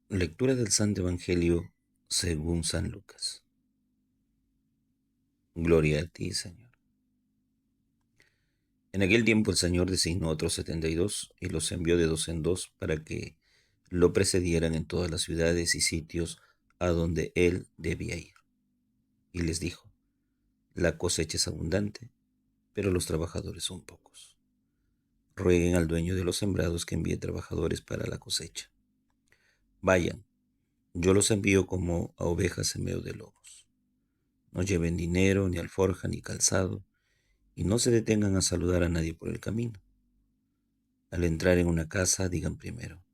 Lectura del Santo Evangelio según San Lucas. Gloria a ti, Señor. En aquel tiempo el Señor designó otros 72 y los envió de dos en dos para que lo precedieran en todas las ciudades y sitios a donde él debía ir. Y les dijo: la cosecha es abundante, pero los trabajadores son pocos. Rueguen al dueño de los sembrados que envíe trabajadores para la cosecha. Vayan, yo los envío como a ovejas en medio de lobos. No lleven dinero, ni alforja, ni calzado, y no se detengan a saludar a nadie por el camino. Al entrar en una casa, digan primero: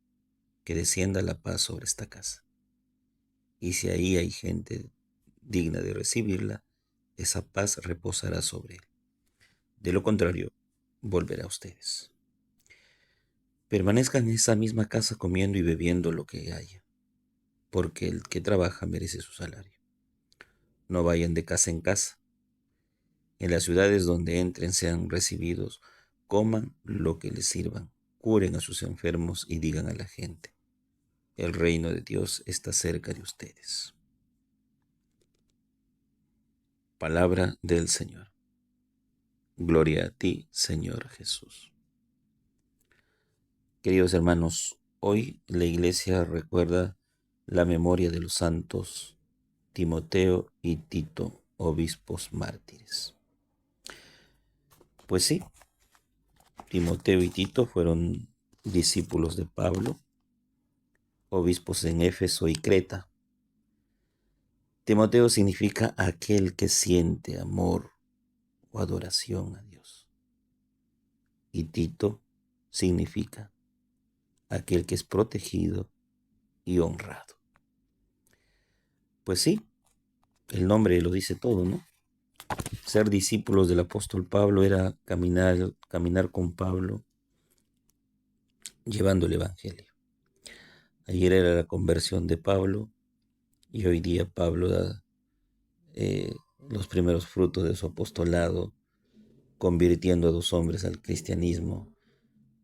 que descienda la paz sobre esta casa. Y si ahí hay gente digna de recibirla, esa paz reposará sobre él. De lo contrario, volverá a ustedes. Permanezcan en esa misma casa comiendo y bebiendo lo que haya, porque el que trabaja merece su salario. No vayan de casa en casa. En las ciudades donde entren sean recibidos, coman lo que les sirvan, curen a sus enfermos y digan a la gente: el reino de Dios está cerca de ustedes. Palabra del Señor. Gloria a ti, Señor Jesús. Queridos hermanos, hoy la Iglesia recuerda la memoria de los santos Timoteo y Tito, obispos mártires. Pues sí, Timoteo y Tito fueron discípulos de Pablo, obispos en Éfeso y Creta. Timoteo significa aquel que siente amor o adoración a Dios. Y Tito significa aquel que es protegido y honrado. Pues sí, el nombre lo dice todo, ¿no? Ser discípulos del apóstol Pablo era caminar con Pablo llevando el Evangelio. Ayer era la conversión de Pablo y hoy día Pablo da los primeros frutos de su apostolado, convirtiendo a 2 hombres al cristianismo,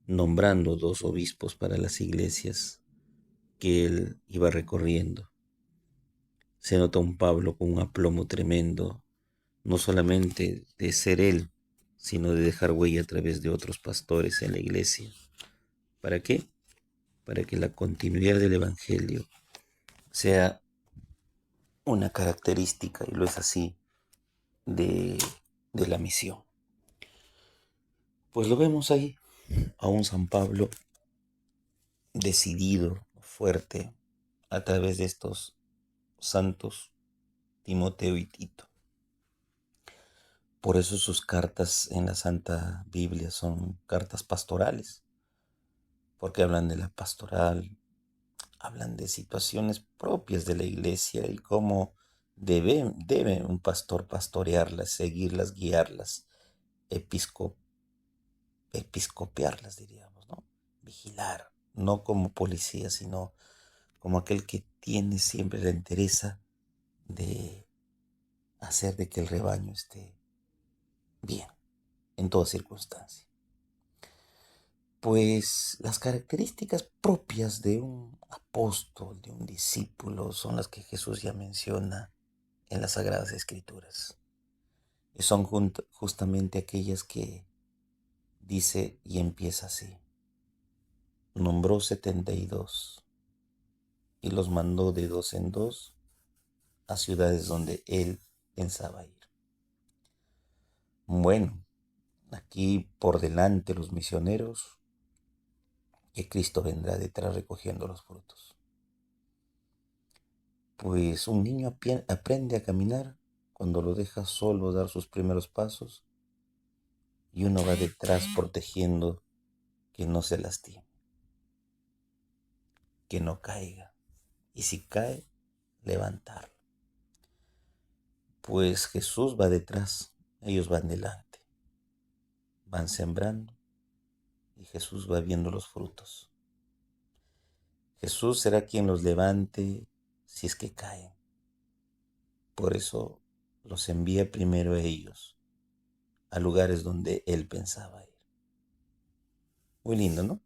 nombrando 2 obispos para las iglesias que él iba recorriendo. Se nota un Pablo con un aplomo tremendo, no solamente de ser él, sino de dejar huella a través de otros pastores en la iglesia. ¿Para qué? Para que la continuidad del Evangelio sea una característica, y lo es así, de la misión. Pues lo vemos ahí, a un San Pablo decidido, fuerte, a través de estos santos Timoteo y Tito. Por eso sus cartas en la Santa Biblia son cartas pastorales, porque hablan de la pastoral, hablan de situaciones propias de la iglesia y cómo debe un pastor pastorearlas, seguirlas, guiarlas, episcopiarlas, diríamos, ¿no? Vigilar, no como policía, sino como aquel que tiene siempre la entereza de hacer de que el rebaño esté bien en toda circunstancia. Pues las características propias de un apóstol, de un discípulo, son las que Jesús ya menciona en las Sagradas Escrituras. Y son justamente aquellas que dice y empieza así: nombró 72 y los mandó de 2 en 2 a ciudades donde él pensaba ir. Bueno, aquí por delante los misioneros, que Cristo vendrá detrás recogiendo los frutos. Pues un niño aprende a caminar cuando lo deja solo dar sus primeros pasos y uno va detrás protegiendo que no se lastime, que no caiga, y si cae, levantarlo. Pues Jesús va detrás, ellos van delante, van sembrando y Jesús va viendo los frutos. Jesús será quien los levante si es que caen. Por eso los envía primero a ellos, a lugares donde él pensaba ir. Muy lindo, ¿no?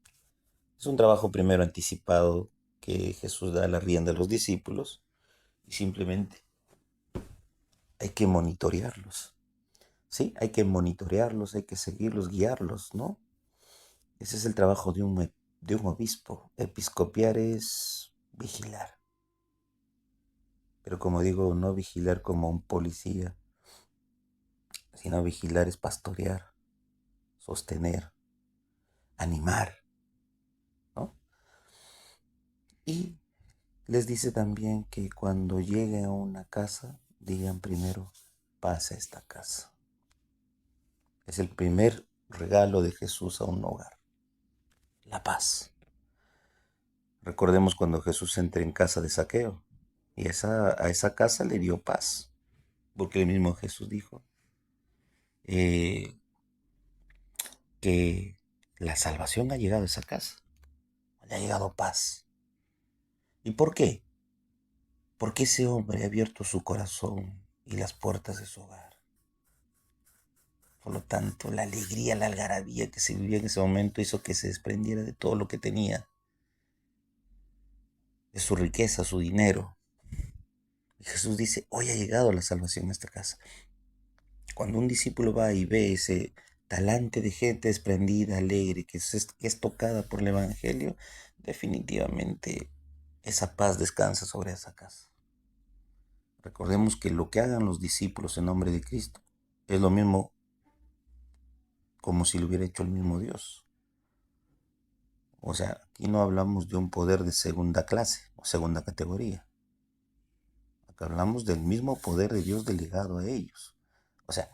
Es un trabajo primero anticipado que Jesús da la rienda a los discípulos y simplemente hay que monitorearlos. Sí, hay que monitorearlos, hay que seguirlos, guiarlos, ¿no? Ese es el trabajo de un obispo. Episcopiar es vigilar. Pero como digo, no vigilar como un policía, sino vigilar es pastorear, sostener, animar, ¿no? Y les dice también que cuando lleguen a una casa, digan primero, paz a esta casa. Es el primer regalo de Jesús a un hogar, la paz. Recordemos cuando Jesús entra en casa de Zaqueo y a esa casa le dio paz, porque el mismo Jesús dijo eh, que la salvación ha llegado a esa casa, le ha llegado paz. ¿Y por qué? Porque ese hombre ha abierto su corazón y las puertas de su hogar. Por lo tanto, la alegría, la algarabía que se vivía en ese momento hizo que se desprendiera de todo lo que tenía, de su riqueza, su dinero. Y Jesús dice, hoy ha llegado la salvación a esta casa. Cuando un discípulo va y ve ese talante de gente desprendida, alegre, que es tocada por el Evangelio, definitivamente esa paz descansa sobre esa casa. Recordemos que lo que hagan los discípulos en nombre de Cristo es lo mismo como si lo hubiera hecho el mismo Dios. O sea, aquí no hablamos de un poder de segunda clase o segunda categoría. Acá hablamos del mismo poder de Dios delegado a ellos. O sea,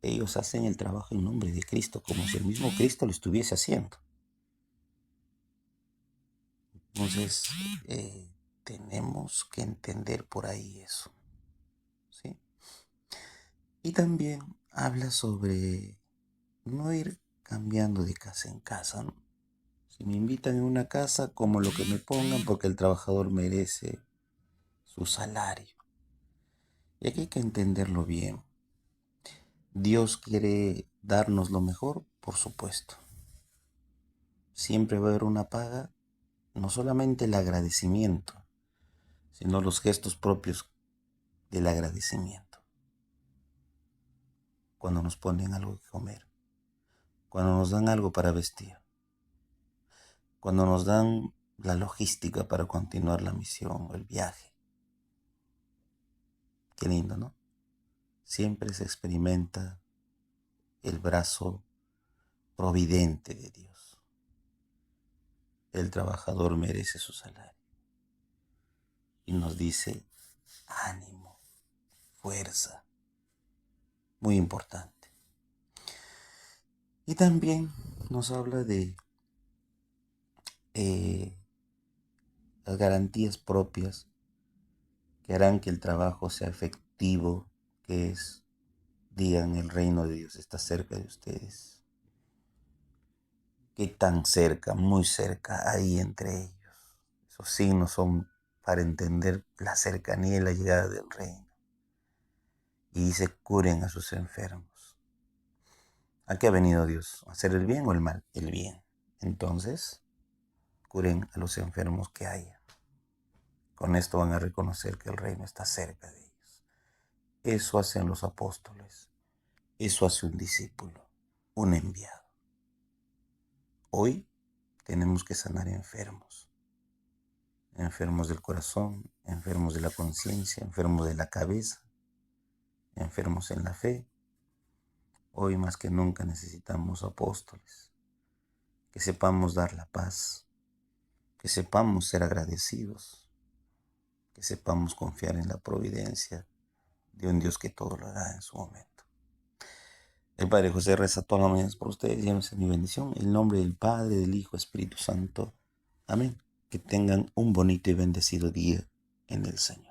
ellos hacen el trabajo en nombre de Cristo, como si el mismo Cristo lo estuviese haciendo. Entonces, tenemos que entender por ahí eso, ¿sí? Y también habla sobre no ir cambiando de casa en casa, ¿no? Si me invitan a una casa, como lo que me pongan, porque el trabajador merece su salario. Y aquí hay que entenderlo bien. Dios quiere darnos lo mejor, por supuesto. Siempre va a haber una paga, no solamente el agradecimiento, sino los gestos propios del agradecimiento. Cuando nos ponen algo que comer, cuando nos dan algo para vestir, cuando nos dan la logística para continuar la misión o el viaje. Qué lindo, ¿no? Siempre se experimenta el brazo providente de Dios. El trabajador merece su salario. Y nos dice, ánimo, fuerza, muy importante. Y también nos habla de las garantías propias que harán que el trabajo sea efectivo, que es, digan, el reino de Dios está cerca de ustedes. ¿Qué tan cerca? Muy cerca, ahí entre ellos. Esos signos son para entender la cercanía y la llegada del reino. Y dice, curen a sus enfermos. ¿A qué ha venido Dios? ¿A hacer el bien o el mal? El bien. Entonces, curen a los enfermos que haya. Con esto van a reconocer que el reino está cerca de ellos. Eso hacen los apóstoles. Eso hace un discípulo, un enviado. Hoy tenemos que sanar enfermos. Enfermos del corazón, enfermos de la conciencia, enfermos de la cabeza, enfermos en la fe. Hoy más que nunca necesitamos apóstoles, que sepamos dar la paz, que sepamos ser agradecidos, que sepamos confiar en la providencia de un Dios que todo lo hará en su momento. El Padre José reza todas las mañanas por ustedes, llévense mi bendición, en el nombre del Padre, del Hijo, Espíritu Santo. Amén. Que tengan un bonito y bendecido día en el Señor.